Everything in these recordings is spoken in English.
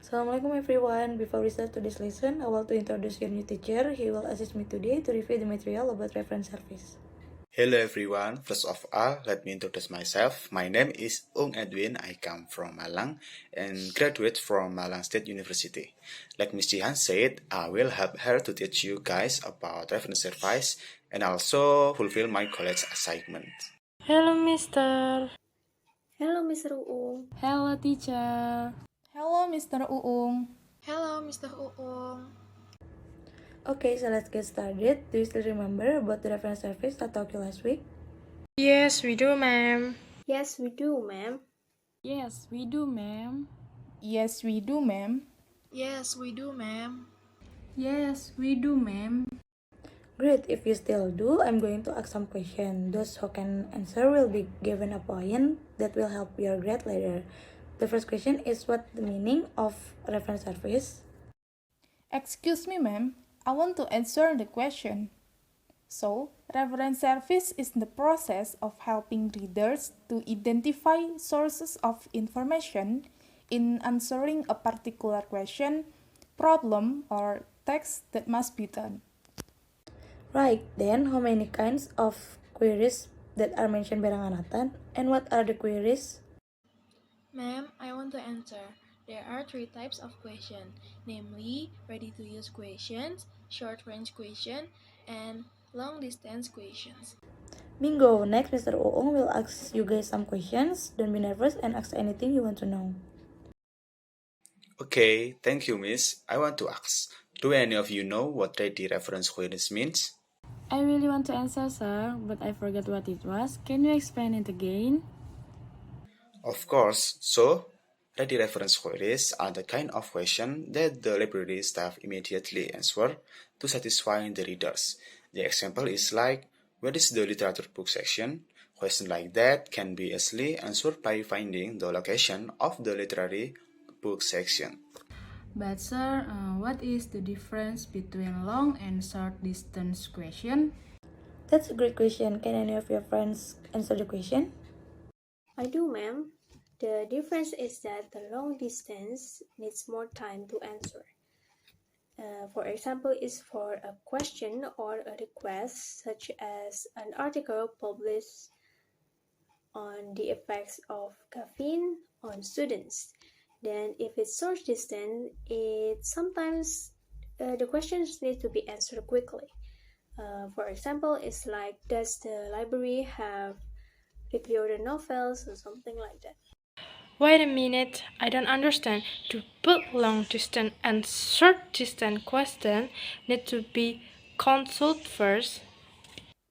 Assalamualaikum everyone. Before we start today's lesson, I want to introduce your new teacher. He will assist me today to review the material about reference service. Hello everyone, first of all, let me introduce myself. My name is Ung Edwin, I come from Malang and graduate from Malang State University. Like Miss Jihan said, I will help her to teach you guys about reference service and also fulfill my college assignment. Hello, Mister. Hello, Mr. Uung. Hello, teacher. Hello, Mr. Uung. Hello, Mr. Uung. Okay, so let's get started. Do you still remember about the reference service I taught you last week? Yes, we do, ma'am. Yes, we do, ma'am. Yes, we do, ma'am. Yes, we do, ma'am. Yes, we do, ma'am. Yes, we do, ma'am. Great, if you still do, I'm going to ask some questions. Those who can answer will be given a point that will help your grade later. The first question is what the meaning of reference service? Excuse me, ma'am. I want to answer the question. So, reference service is the process of helping readers to identify sources of information in answering a particular question, problem, or text that must be done. Right, then how many kinds of queries that are mentioned barengan Nathan? And what are the queries? Ma'am, I want to answer. There are three types of question, namely ready-to-use questions, short-range question, and long-distance questions. Bingo! Next, Mr. Oong will ask you guys some questions. Don't be nervous and ask anything you want to know. Okay, thank you Miss. I want to ask, do any of you know what ready reference queries means? I really want to answer, sir, but I forgot what it was. Can you explain it again? Of course, so ready reference queries are the kind of question that the library staff immediately answer to satisfy the readers. The example is like, where is the literature book section? Question like that can be easily answered by finding the location of the literary book section. But, sir, what is the difference between long and short distance question? That's a great question. Can any of your friends answer the question? I do, ma'am. The difference is that the long distance needs more time to answer. For example, is for a question or a request, such as an article published on the effects of caffeine on students. Then, if it's short distance, it sometimes the questions need to be answered quickly. For example, it's like, does the library have pre-ordered novels or something like that? Wait a minute, I don't understand. To put long-distance and short-distance question need to be consulted first.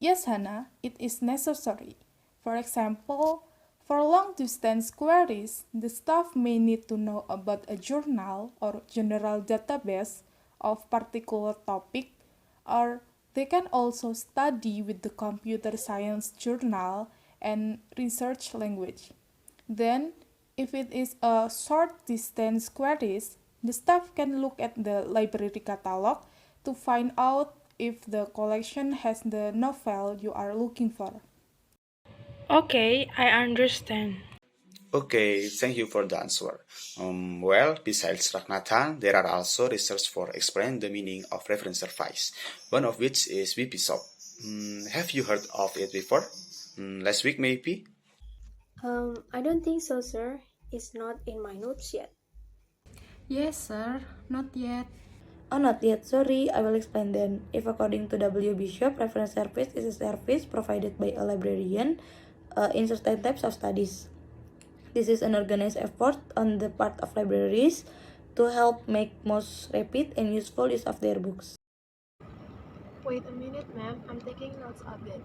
Yes, Hannah, it is necessary. For example, for long-distance queries, the staff may need to know about a journal or general database of particular topic, or they can also study with the computer science journal and research language. Then, if it is a short-distance queries, the staff can look at the library catalog to find out if the collection has the novel you are looking for. Okay, I understand. Okay, thank you for the answer. Well, besides Ragnathan, there are also research for explain the meaning of reference service, one of which is WP-SOP. Have you heard of it before? Last week maybe? I don't think so, sir. It's not in my notes yet. Yes, sir, not yet. Oh, not yet. Sorry, I will explain then. If according to W. Bishop, reference service is a service provided by a librarian in certain types of studies. This is an organized effort on the part of libraries to help make most rapid and useful use of their books. Wait a minute, ma'am. I'm taking notes of it.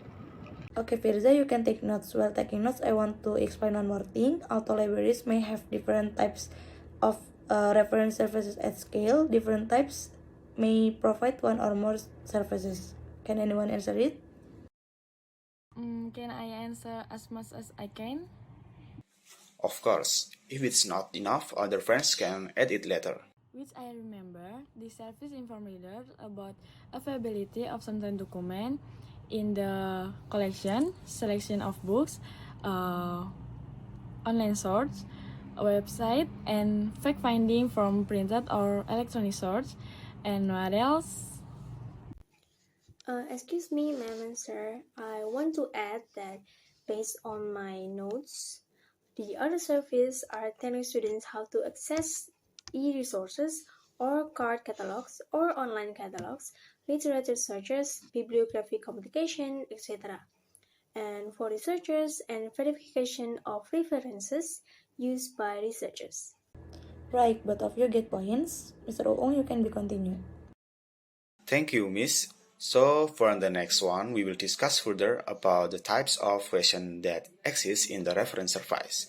Okay, Firza, you can take notes. While taking notes, I want to explain one more thing. Auto libraries may have different types of reference services at scale. Different types may provide one or more services. Can anyone answer it? Can I answer as much as I can? Of course, if it's not enough, other friends can add it later. Which I remember, the service inform readers about availability of certain document in the collection, selection of books, online source, a website, and fact-finding from printed or electronic source. And what else? Excuse me, ma'am and sir. I want to add that based on my notes, the other services are telling students how to access e-resources or card catalogs or online catalogs, literature searches, bibliography communication, etc. And for researchers and verification of references used by researchers. Right, both of you get points. Mr. Oong, you can be continued. Thank you, Miss. So, for the next one, we will discuss further about the types of question that exist in the reference service.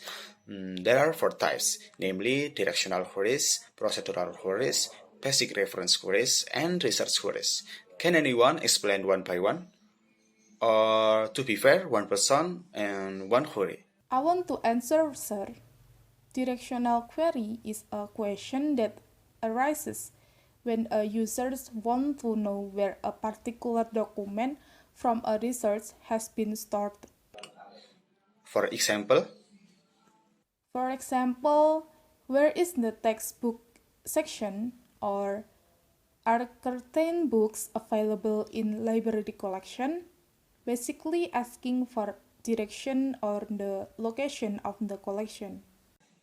There are four types, namely directional queries, procedural queries, basic reference queries, and research queries. Can anyone explain one by one? Or, to be fair, one person and one query. I want to answer, sir. Directional query is a question that arises when a user wants to know where a particular document from a research has been stored. For example, For example, where is the textbook section, or are certain books available in library collection? Basically asking for direction or the location of the collection.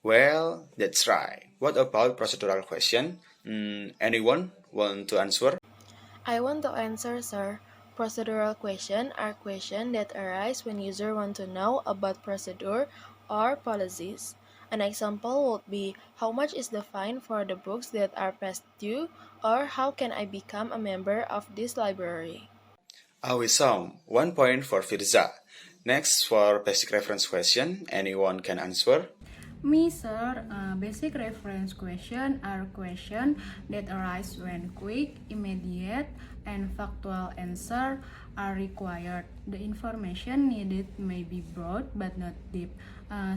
well, that's right. What about procedural question? Anyone want to answer? I want to answer, sir. Procedural questions are questions that arise when users want to know about procedure or policies. An example would be how much is the fine for the books that are past due, or how can I become a member of this library? Awesome. 1 point for Firza. Next, for basic reference question, anyone can answer. Me, sir, basic reference question are questions that arise when quick, immediate, and factual answer are required. The information needed may be broad but not deep,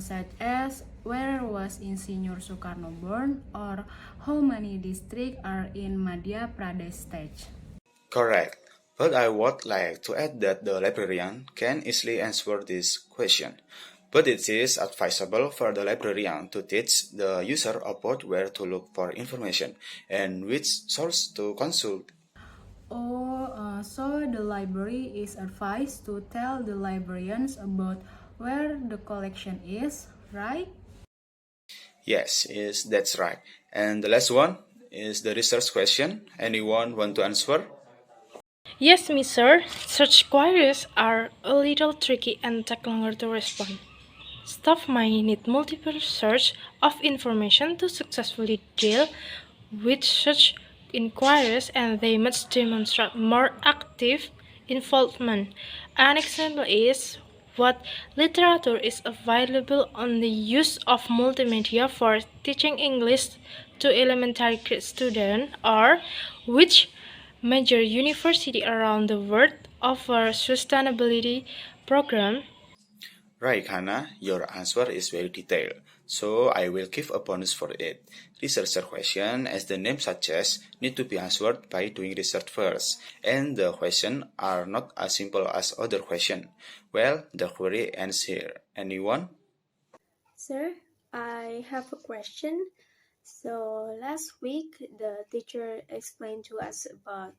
such as where was Insinyur Soekarno born or how many districts are in Madhya Pradesh state. Correct. But I would like to add that the librarian can easily answer this question. But it is advisable for the librarian to teach the user about where to look for information and which source to consult. So the library is advised to tell the librarians about where the collection is, right? Yes, that's right. And the last one is the research question. Anyone want to answer? Yes, Miss Sir. Search queries are a little tricky and take longer to respond. Staff might need multiple search of information to successfully deal with such inquiries, and they must demonstrate more active involvement. An example is what literature is available on the use of multimedia for teaching English to elementary grade students, or which major university around the world offer sustainability program. Right, Hannah, your answer is very detailed, so I will give a bonus for it. Researcher question, as the name suggests, need to be answered by doing research first, and the questions are not as simple as other questions. Well, the query ends here. Anyone? Sir, I have a question. So last week, the teacher explained to us about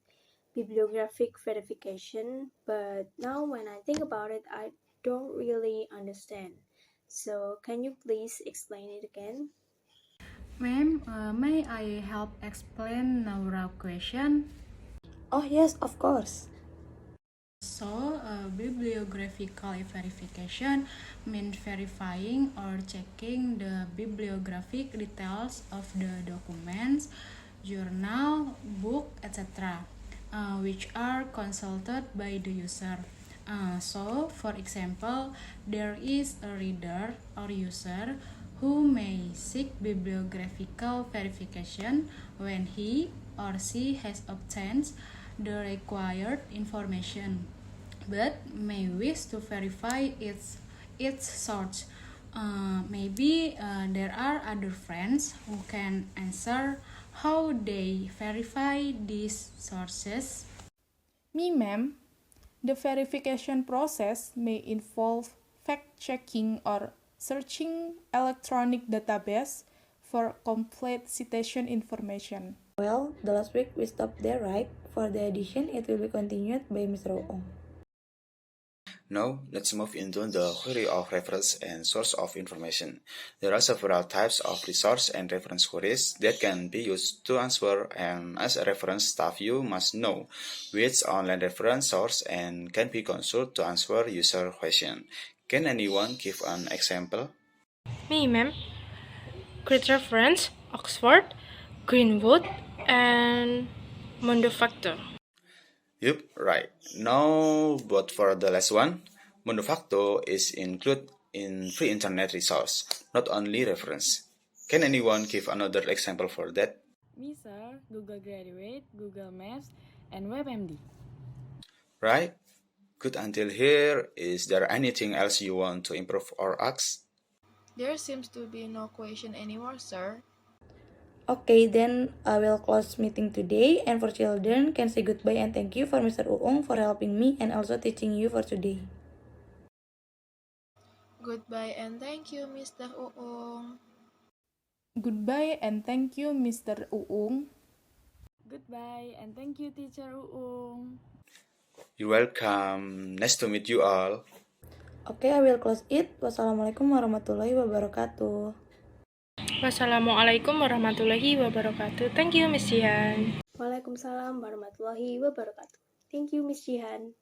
bibliographic verification, but now when I think about it, I don't really understand. So can you please explain it again? Ma'am, may I help explain Naura question? Oh yes, of course. So, bibliographical verification means verifying or checking the bibliographic details of the documents, journal, book, etc., which are consulted by the user. So, for example, there is a reader or user who may seek bibliographical verification when he or she has obtained the required information, but may wish to verify its source. Maybe there are other friends who can answer how they verify these sources. Me, ma'am, the verification process may involve fact checking or searching electronic database for complete citation information. Well, the last week we stopped there, right? For the edition, it will be continued by Mr. Uong. Now, let's move into the query of reference and source of information. There are several types of resource and reference queries that can be used to answer, and as a reference staff, you must know which online reference source and can be consulted to answer user question. Can anyone give an example? Me, ma'am. Grid reference, Oxford, Greenwood, and Mondo Factor. Yup, right. Now, but for the last one, Manufacto is included in free internet resource, not only reference. Can anyone give another example for that? Me, sir, Google Graduate, Google Maps, and WebMD. Right? Good until here. Is there anything else you want to improve or ask? There seems to be no question anymore, sir. Okay, then I will close meeting today, and for children, can say goodbye and thank you for Mr. Uong for helping me and also teaching you for today. Goodbye and thank you, Mr. Uung. Goodbye and thank you, Mr. Uung. Goodbye and thank you, Teacher Uung. You're welcome. Nice to meet you all. Okay, I will close it. Wassalamualaikum warahmatullahi wabarakatuh. Wassalamualaikum warahmatullahi wabarakatuh. Thank you, Miss Jihan. Waalaikumsalam warahmatullahi wabarakatuh. Thank you, Miss Jihan.